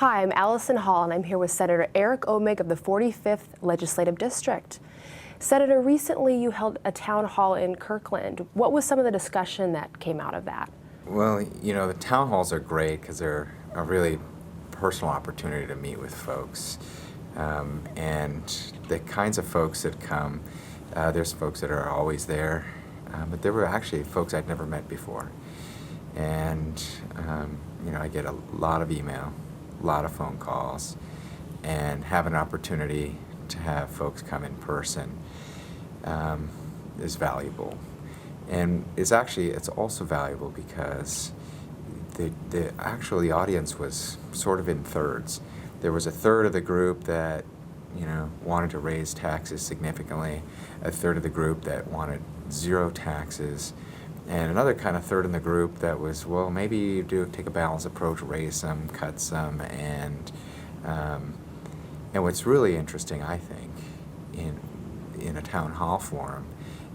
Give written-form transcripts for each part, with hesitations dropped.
Hi, I'm Allison Hall, and I'm here with Senator Eric Oemig of the 45th Legislative District. Senator, recently you held a town hall in Kirkland. What was some of the discussion that came out of that? Well, the town halls are great because they're a really personal opportunity to meet with folks. And the kinds of folks that come, there's folks that are always there, but there were actually folks I'd never met before. And, I get a lot of email, a lot of phone calls, and have an opportunity to have folks come in person is valuable. And it's also valuable because the audience was sort of in thirds. There was a third of the group that wanted to raise taxes significantly, a third of the group that wanted zero taxes, and another kind of third in the group that was, well, maybe you do take a balanced approach, raise some, cut some, and what's really interesting, I think, in a town hall forum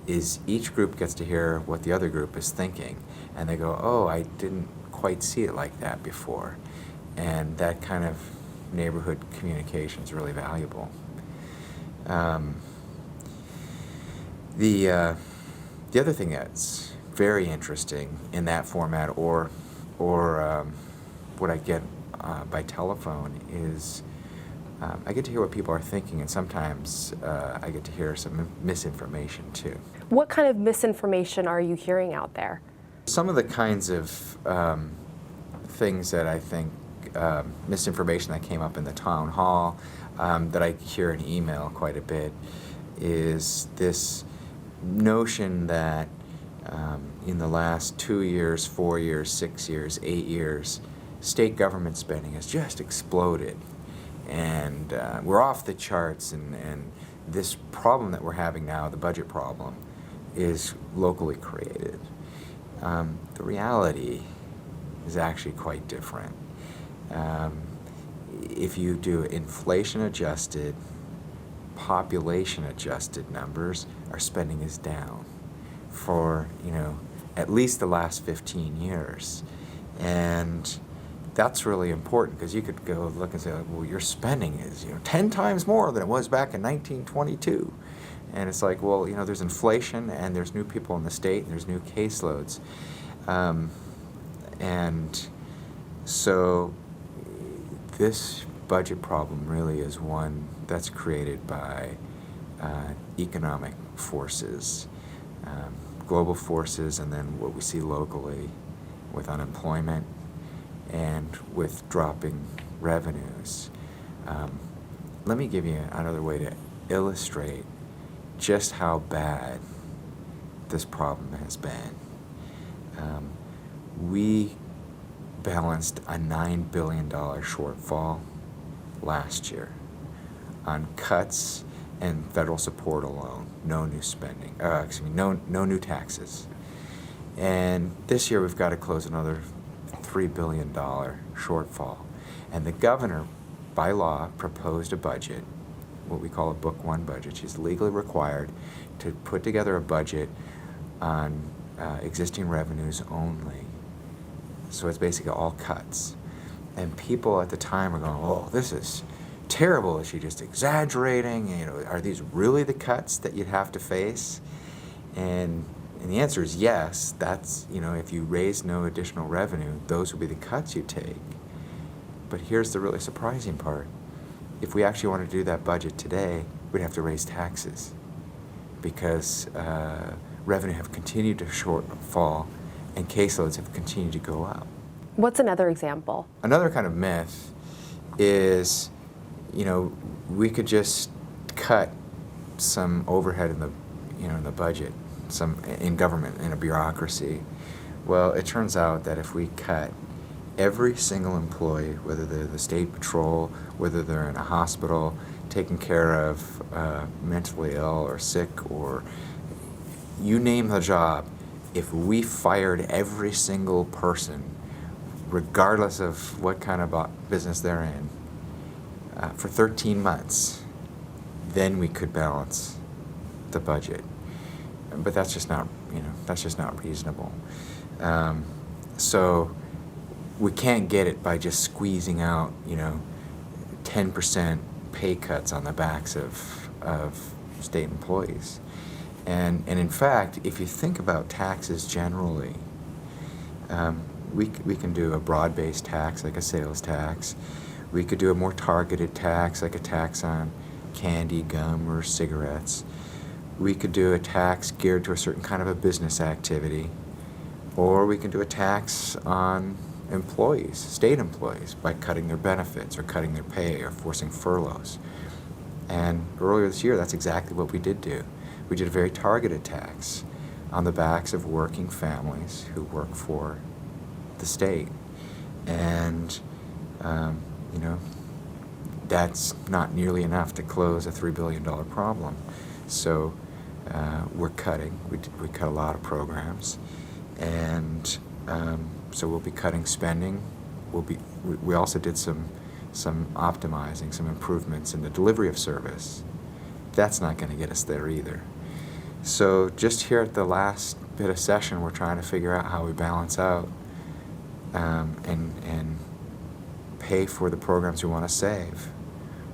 is each group gets to hear what the other group is thinking, and they go, oh, I didn't quite see it like that before. And that kind of neighborhood communication is really valuable. The other thing that's very interesting in that format, or what I get by telephone, is I get to hear what people are thinking, and sometimes I get to hear some misinformation too. What kind of misinformation are you hearing out there? Some of the kinds of things that I think, misinformation that came up in the town hall, that I hear in email quite a bit, is this notion that in the last 2 years, 4 years, 6 years, 8 years, state government spending has just exploded. And we're off the charts, and this problem that we're having now, the budget problem, is locally created. The reality is actually quite different. If you do inflation-adjusted, population-adjusted numbers, our spending is down for, at least the last 15 years. And that's really important, because you could go look and say, well, your spending is 10 times more than it was back in 1922. And it's like, well, there's inflation, and there's new people in the state, and there's new caseloads. And so this budget problem really is one that's created by economic forces, global forces, and then what we see locally with unemployment and with dropping revenues. Let me give you another way to illustrate just how bad this problem has been. We balanced a $9 billion shortfall last year on cuts and federal support alone, no new spending, no new taxes. And this year we've got to close another $3 billion shortfall. And the governor, by law, proposed a budget, what we call a Book One budget. She's legally required to put together a budget on existing revenues only. So it's basically all cuts. And people at the time are going, oh, this is terrible. Is she just exaggerating? Are these really the cuts that you'd have to face? And the answer is yes. That's, if you raise no additional revenue, those would be the cuts you take. But here's the really surprising part. If we actually want to do that budget today, we'd have to raise taxes, because revenue have continued to shortfall and caseloads have continued to go up. What's another example? Another kind of myth is, we could just cut some overhead in the budget, some in government, in a bureaucracy. Well, it turns out that if we cut every single employee, whether they're the state patrol, whether they're in a hospital, taking care of mentally ill or sick, or you name the job, if we fired every single person, regardless of what kind of business they're in, for 13 months, then we could balance the budget. But that's just not reasonable. So we can't get it by just squeezing out, 10% pay cuts on the backs of state employees. And in fact, if you think about taxes generally, we can do a broad-based tax like a sales tax. We could do a more targeted tax like a tax on candy, gum, or cigarettes. We could do a tax geared to a certain kind of a business activity. Or we can do a tax on employees, state employees, by cutting their benefits or cutting their pay or forcing furloughs. And earlier this year, that's exactly what we did do. We did a very targeted tax on the backs of working families who work for the state. And, that's not nearly enough to close a $3 billion problem. So we're cutting. We cut a lot of programs. And so we'll be cutting spending. We also did some optimizing, some improvements in the delivery of service. That's not going to get us there either. So just here at the last bit of session, we're trying to figure out how we balance out and pay for the programs we want to save,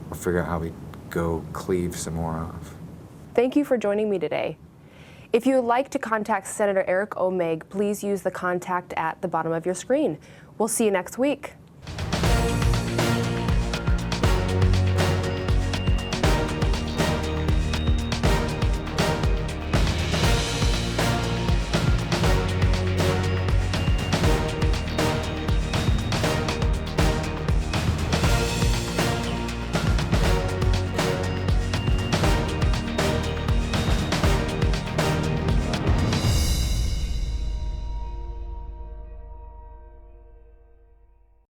or figure out how we go cleave some more off. Thank you for joining me today. If you would like to contact Senator Eric Oemig, please use the contact at the bottom of your screen. We'll see you next week.